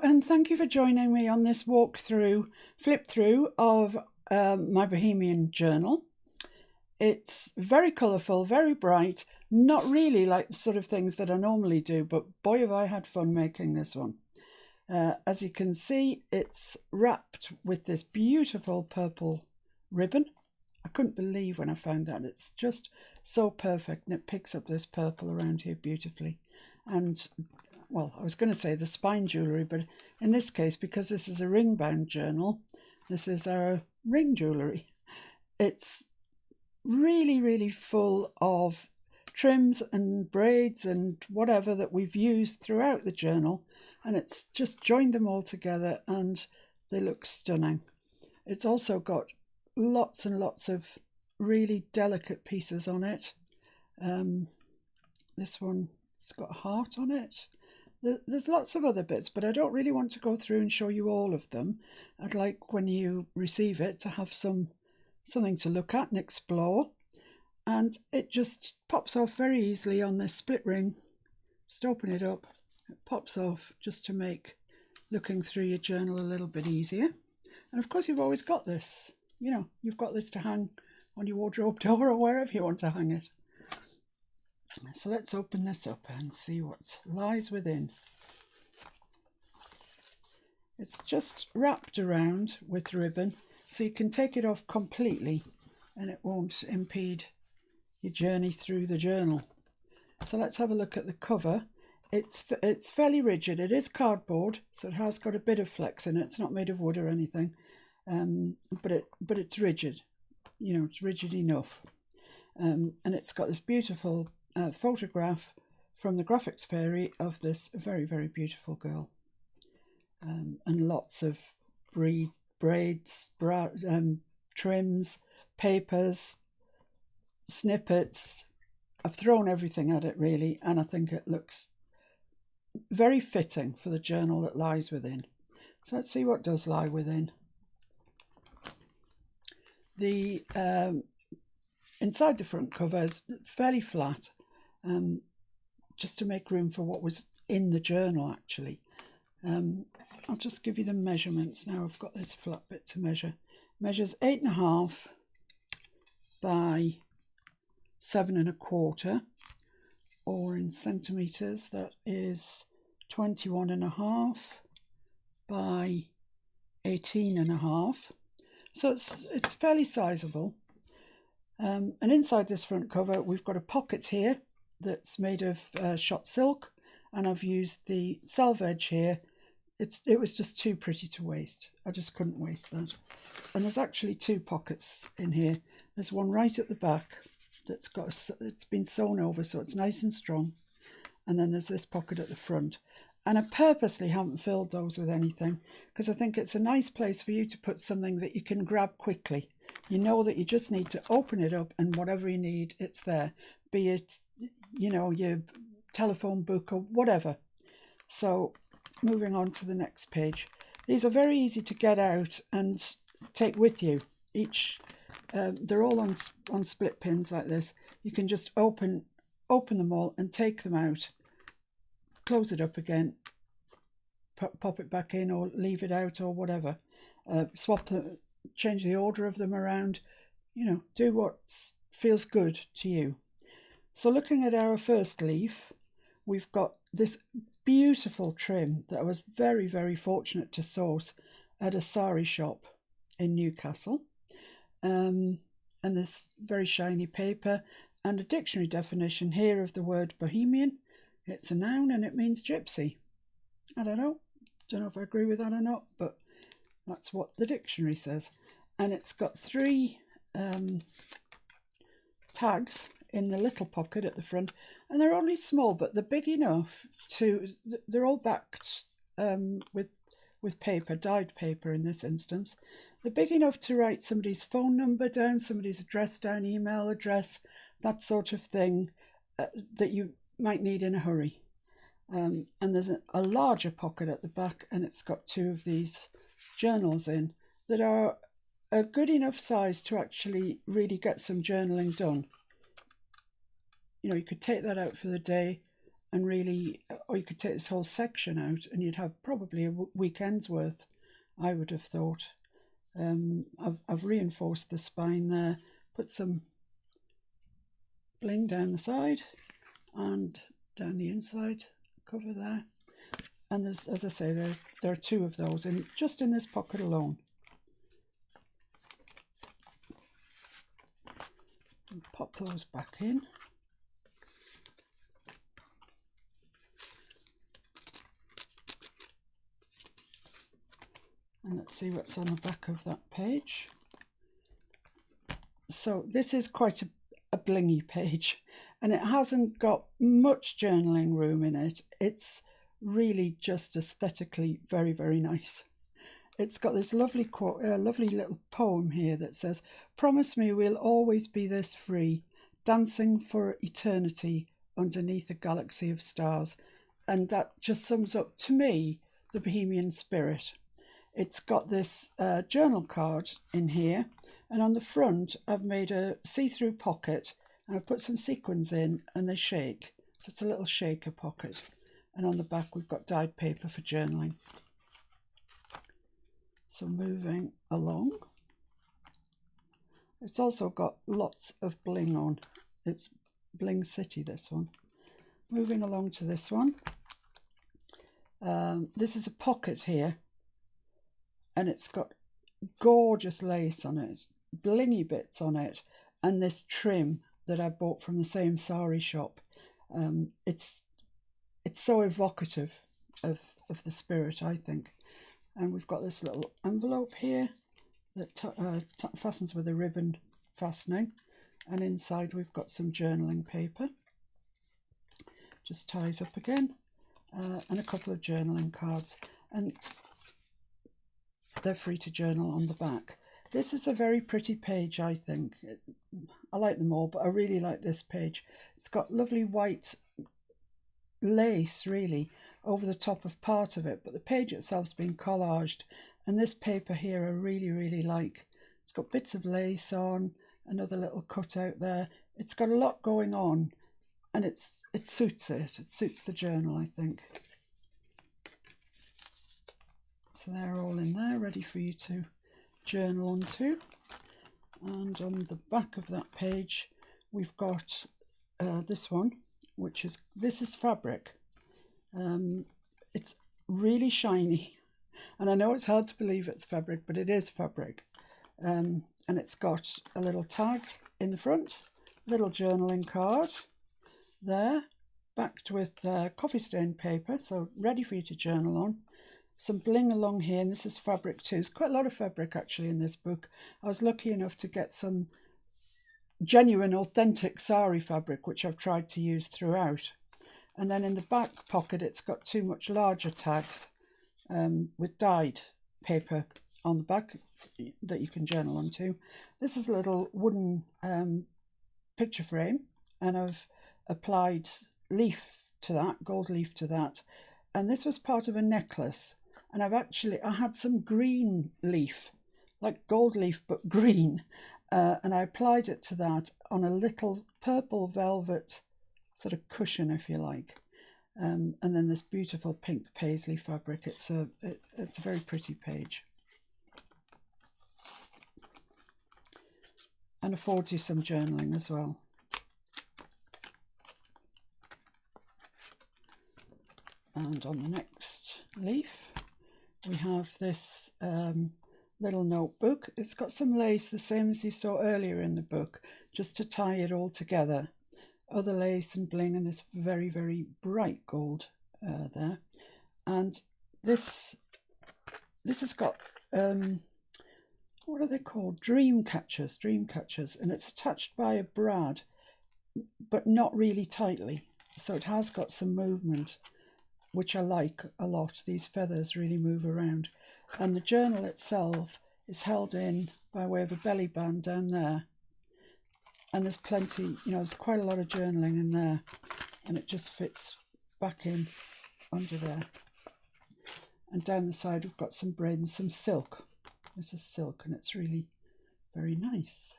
and thank you for joining me on this flip through of my Bohemian journal. It's very colourful, very bright, not really like the sort of things that I normally do, but boy have I had fun making this one. As you can see, it's wrapped with this beautiful purple ribbon. I couldn't believe when I found that. It's just so perfect, and it picks up this purple around here beautifully. And well, I was going to say the spine jewellery, but in this case, because this is a ring-bound journal, this is our ring jewellery. It's really, really full of trims and braids and whatever that we've used throughout the journal, and it's just joined them all together and they look stunning. It's also got lots and lots of really delicate pieces on it. This one, it's got a heart on it. There's lots of other bits, but I don't really want to go through and show you all of them. I'd like, when you receive it, to have something to look at and explore. And it just pops off very easily on this split ring. Just open it up. It pops off just to make looking through your journal a little bit easier. And of course, you've always got this. You know, you've got this to hang on your wardrobe door or wherever you want to hang it. So let's open this up and see what lies within. It's just wrapped around with ribbon, so you can take it off completely and it won't impede your journey through the journal. So let's have a look at the cover. It's fairly rigid. It is cardboard, so it has got a bit of flex in it. It's not made of wood or anything, but it's rigid. You know, it's rigid enough, and it's got this beautiful photograph from the graphics fairy of this very, very beautiful girl, and lots of braids, trims, papers, snippets. I've thrown everything at it really, and I think it looks very fitting for the journal that lies within. So let's see what does lie within. The inside the front cover is fairly flat, just to make room for what was in the journal actually. I'll just give you the measurements now. I've got this flat bit to measure. Measures 8.5 by 7.25, or in centimetres that is 21.5 by 18.5. So it's fairly sizable. And inside this front cover, we've got a pocket here that's made of shot silk, and I've used the selvedge here. It was just too pretty to waste. I just couldn't waste that. And there's actually two pockets in here. There's one right at the back that's it's been sewn over, so it's nice and strong. And then there's this pocket at the front. And I purposely haven't filled those with anything, because I think it's a nice place for you to put something that you can grab quickly. You know that you just need to open it up and whatever you need, it's there. Be it, you know, your telephone book or whatever. So moving on to the next page. These are very easy to get out and take with you. They're all on split pins like this. You can just open them all and take them out. Close it up again, pop it back in, or leave it out, or whatever. Change the order of them around. You know, do what feels good to you. So looking at our first leaf, we've got this beautiful trim that I was very, very fortunate to source at a sari shop in Newcastle. And this very shiny paper, and a dictionary definition here of the word Bohemian. It's a noun and it means gypsy. I don't know if I agree with that or not, but that's what the dictionary says. And it's got 3 tags in the little pocket at the front, and they're only small, but they're big enough they're all backed with paper, dyed paper in this instance. They're big enough to write somebody's phone number down, somebody's address down, email address, that sort of thing that you might need in a hurry. And there's a larger pocket at the back, and it's got 2 of these journals in that are a good enough size to actually really get some journaling done. You know, you could take that out for the day and really, or you could take this whole section out and you'd have probably a weekend's worth, I would have thought. I've reinforced the spine there, put some bling down the side and down the inside cover there. And there's, as I say, there are two of those just in this pocket alone. And pop those back in. And let's see what's on the back of that page. So this is quite a blingy page, and it hasn't got much journaling room in it. It's really just aesthetically very, very nice. It's got this lovely quote, lovely little poem here that says, "Promise me we'll always be this free, dancing for eternity underneath a galaxy of stars." And that just sums up, to me, the Bohemian spirit. It's got this journal card in here, and on the front I've made a see-through pocket, and I've put some sequins in, and they shake. So it's a little shaker pocket. And on the back we've got dyed paper for journaling. So moving along. It's also got lots of bling on. It's Bling City, this one. Moving along to this one. This is a pocket here, and it's got gorgeous lace on it, blingy bits on it, and this trim that I bought from the same sari shop. It's so evocative of the spirit, I think. And we've got this little envelope here that fastens with a ribbon fastening, and inside we've got some journaling paper, just ties up again, and a couple of journaling cards, and they're free to journal on the back. This is a very pretty page, I think. I like them all, but I really like this page. It's got lovely white lace, really, over the top of part of it, but the page itself's been collaged, and this paper here I really, really like. It's got bits of lace on, another little cutout there. It's got a lot going on, and it suits it. It suits the journal, I think. So they're all in there, ready for you to journal onto. And on the back of that page, we've got this one, this is fabric. It's really shiny, and I know it's hard to believe it's fabric, but it is fabric. And it's got a little tag in the front, little journaling card there, backed with coffee stained paper, so ready for you to journal on. Some bling along here, and this is fabric too. There's quite a lot of fabric actually in this book. I was lucky enough to get some genuine, authentic sari fabric, which I've tried to use throughout. And then in the back pocket, it's got two much larger tags with dyed paper on the back that you can journal onto. This is a little wooden picture frame, and I've applied leaf to that, gold leaf to that. And this was part of a necklace. And I had some green leaf, like gold leaf, but green. And I applied it to that on a little purple velvet sort of cushion, if you like. And then this beautiful pink paisley fabric. It's a very pretty page. And affords you some journaling as well. And on the next leaf, we have this little notebook. It's got some lace, the same as you saw earlier in the book, just to tie it all together. Other lace and bling, and this very, very bright gold there. And this has got, what are they called? Dream catchers, and it's attached by a brad, but not really tightly. So it has got some movement, which I like a lot. These feathers really move around. And the journal itself is held in by way of a belly band down there. And there's plenty, there's quite a lot of journaling in there. And it just fits back in under there. And down the side we've got some braid and some silk. This is silk, and it's really very nice.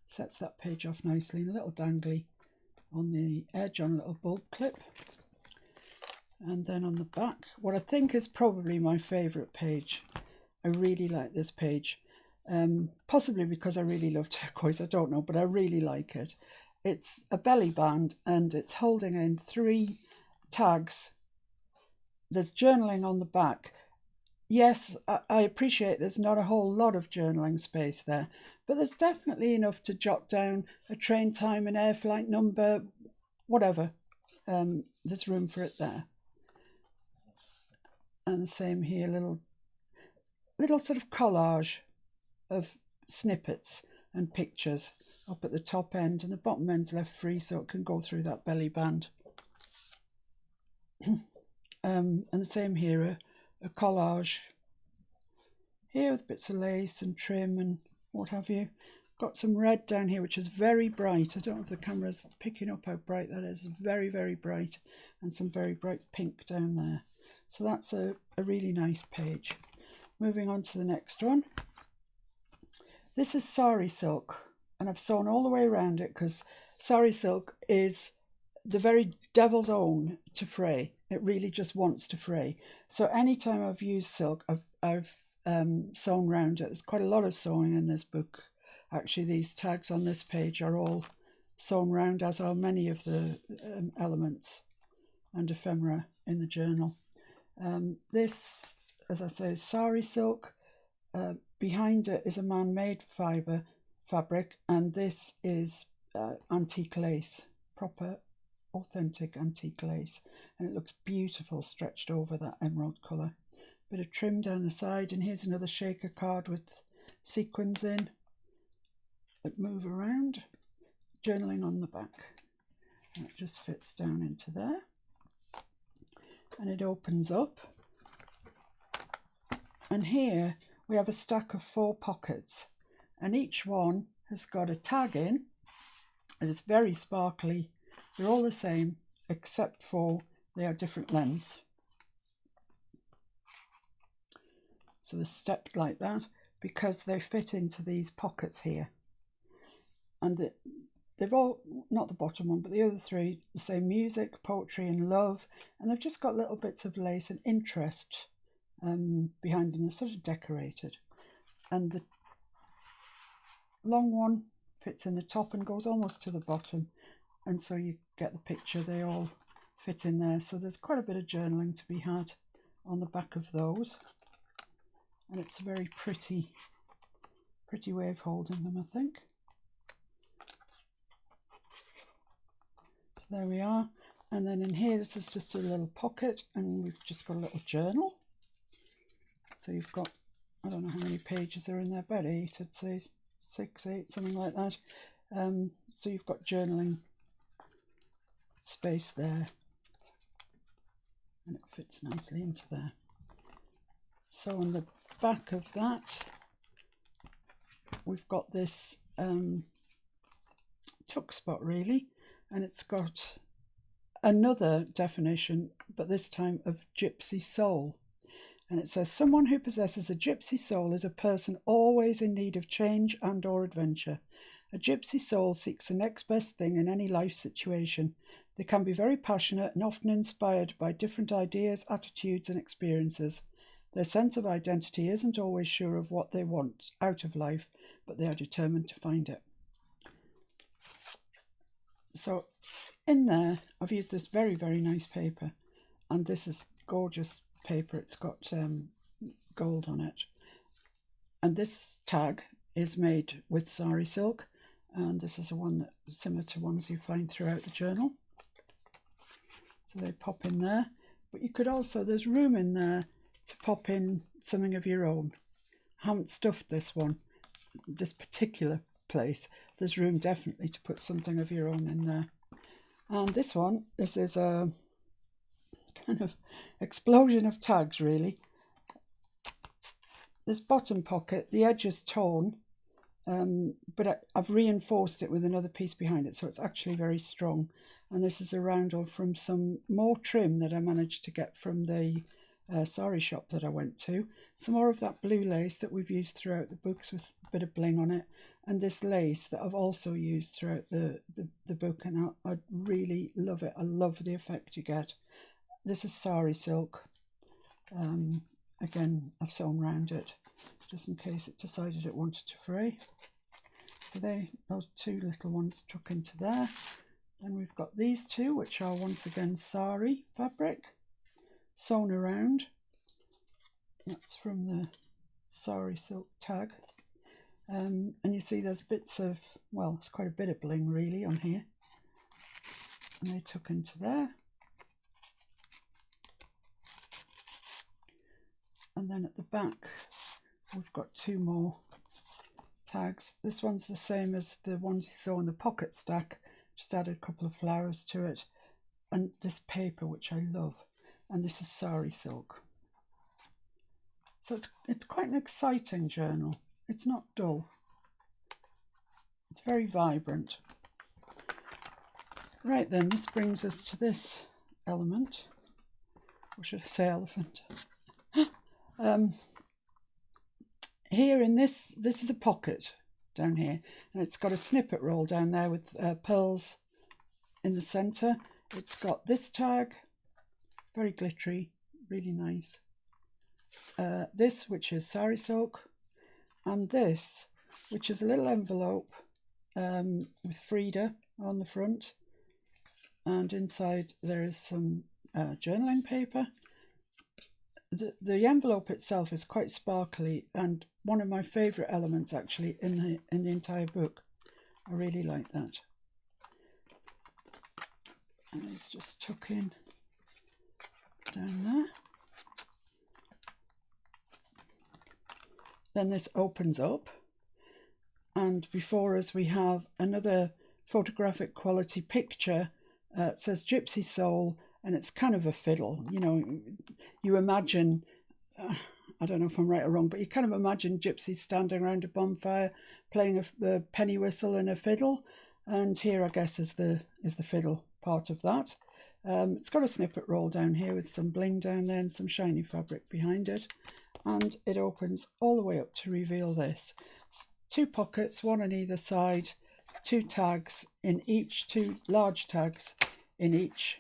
Sets that page off nicely, and a little dangly on the edge on a little bulb clip. And then on the back, what I think is probably my favourite page. I really like this page, possibly because I really love turquoise, I don't know, but I really like it. It's a belly band and it's holding in 3 tags. There's journaling on the back. Yes, I appreciate there's not a whole lot of journaling space there, but there's definitely enough to jot down a train time, an air flight number, whatever. There's room for it there. And the same here, little sort of collage of snippets and pictures up at the top end, and the bottom end's left free so it can go through that belly band. And the same here, a collage here with bits of lace and trim and what have you. Got some red down here, which is very bright. I don't know if the camera's picking up how bright that is. Very, very bright. And some very bright pink down there. So that's a really nice page. Moving on to the next one. This is sari silk, and I've sewn all the way around it because sari silk is the very devil's own to fray. It really just wants to fray. So anytime I've used silk, I've sewn round it. There's quite a lot of sewing in this book. Actually, these tags on this page are all sewn round, as are many of the elements and ephemera in the journal. This, as I say, is sari silk. Behind it is a man-made fabric, and this is antique lace, proper authentic antique lace, and it looks beautiful stretched over that emerald colour. Bit of trim down the side, and here's another shaker card with sequins in that move around. Journaling on the back, and it just fits down into there, and it opens up, and here we have a stack of 4 pockets, and each one has got a tag in, and it's very sparkly. They're all the same except for they are different lengths. So they're stepped like that because they fit into these pockets here. And they've all, not the bottom one, but the other 3 say music, poetry and love, and they've just got little bits of lace and interest behind them. They're sort of decorated. And the long one fits in the top and goes almost to the bottom, and so you get the picture, they all fit in there. So there's quite a bit of journaling to be had on the back of those, and it's a very pretty way of holding them, I think. So there we are. And then in here, this is just a little pocket, and we've just got a little journal. So you've got, I don't know how many pages are in there, about 8, I'd say 6, 8, something like that. So you've got journaling space there, and it fits nicely into there. So on the back of that, we've got this tuck spot really, and it's got another definition, but this time of gypsy soul. And it says, someone who possesses a gypsy soul is a person always in need of change and or adventure. A gypsy soul seeks the next best thing in any life situation. They can be very passionate and often inspired by different ideas, attitudes and experiences. Their sense of identity isn't always sure of what they want out of life, but they are determined to find it. So in there, I've used this very, very nice paper, and this is gorgeous paper. It's got gold on it, and this tag is made with sari silk, and this is a one that similar to ones you find throughout the journal. So they pop in there, but you could also, there's room in there to pop in something of your own. I haven't stuffed this one, this particular place. There's room definitely to put something of your own in there. And this one, this is a kind of explosion of tags really. This bottom pocket, the edge is torn, but I've reinforced it with another piece behind it, so it's actually very strong. And this is a roundel from some more trim that I managed to get from the sari shop that I went to. Some more of that blue lace that we've used throughout the books with a bit of bling on it, and this lace that I've also used throughout the book, and I really love it. I love the effect you get. this is sari silk. Again, I've sewn around it just in case it decided it wanted to fray. So those two little ones tuck into there. And we've got these two, which are once again sari fabric, sewn around. That's from the sari silk tag. And you see there's bits of, well, it's quite a bit of bling really on here. And they tuck into there. And then at the back, we've got two more tags. This one's the same as the ones you saw in the pocket stack, just added a couple of flowers to it. And this paper, which I love. And this is sari silk. So it's quite an exciting journal. It's not dull. It's very vibrant. Right then, this brings us to this element. Or should I say elephant? Here in this is a pocket down here, and it's got a snippet roll down there with pearls in the centre. It's got this tag, very glittery, really nice. This, which is sari silk, and this, which is a little envelope with Frida on the front, and inside there is some journaling paper. The envelope itself is quite sparkly and one of my favourite elements actually in the entire book. I really like that. And let's just tuck in down there. Then this opens up, and before us we have another photographic quality picture. It says Gypsy Soul, and it's kind of a fiddle. You know, you imagine, I don't know if I'm right or wrong, but you kind of imagine gypsies standing around a bonfire playing a penny whistle and a fiddle. And here, I guess, is the fiddle part of that. It's got a snippet roll down here with some bling down there and some shiny fabric behind it. And it opens all the way up to reveal this. Two pockets, one on either side, two tags in each, two large tags in each.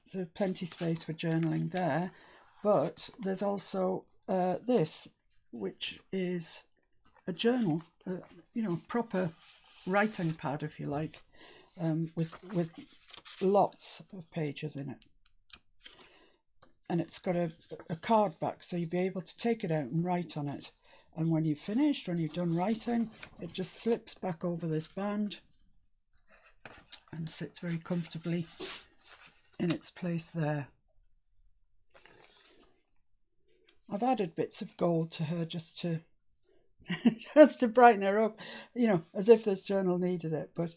So plenty space for journaling there. But there's also this, which is a journal, you know, proper writing pad, if you like, with lots of pages in it. And it's got a card back, so you'll be able to take it out and write on it. And when you've finished, when you've done writing, it just slips back over this band and sits very comfortably in its place there. I've added bits of gold to her just to just to brighten her up, you know, as if this journal needed it. But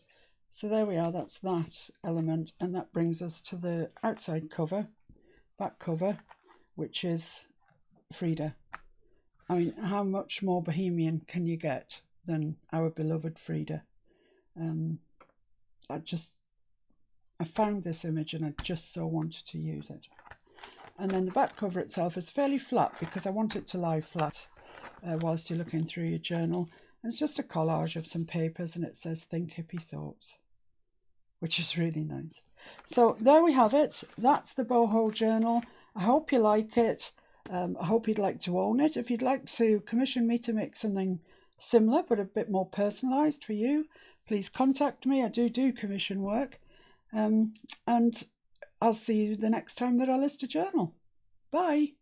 so there we are, that's that element, and that brings us to the outside cover, back cover, which is Frida. I mean, how much more Bohemian can you get than our beloved Frida? I found this image and I just so wanted to use it. And then the back cover itself is fairly flat because I want it to lie flat whilst you're looking through your journal. And it's just a collage of some papers, and it says Think Hippie Thoughts, which is really nice. So there we have it. That's the BoHo journal. I hope you like it. I hope you'd like to own it. If you'd like to commission me to make something similar but a bit more personalised for you, please contact me. I do commission work. And I'll see you the next time that I list a journal. Bye.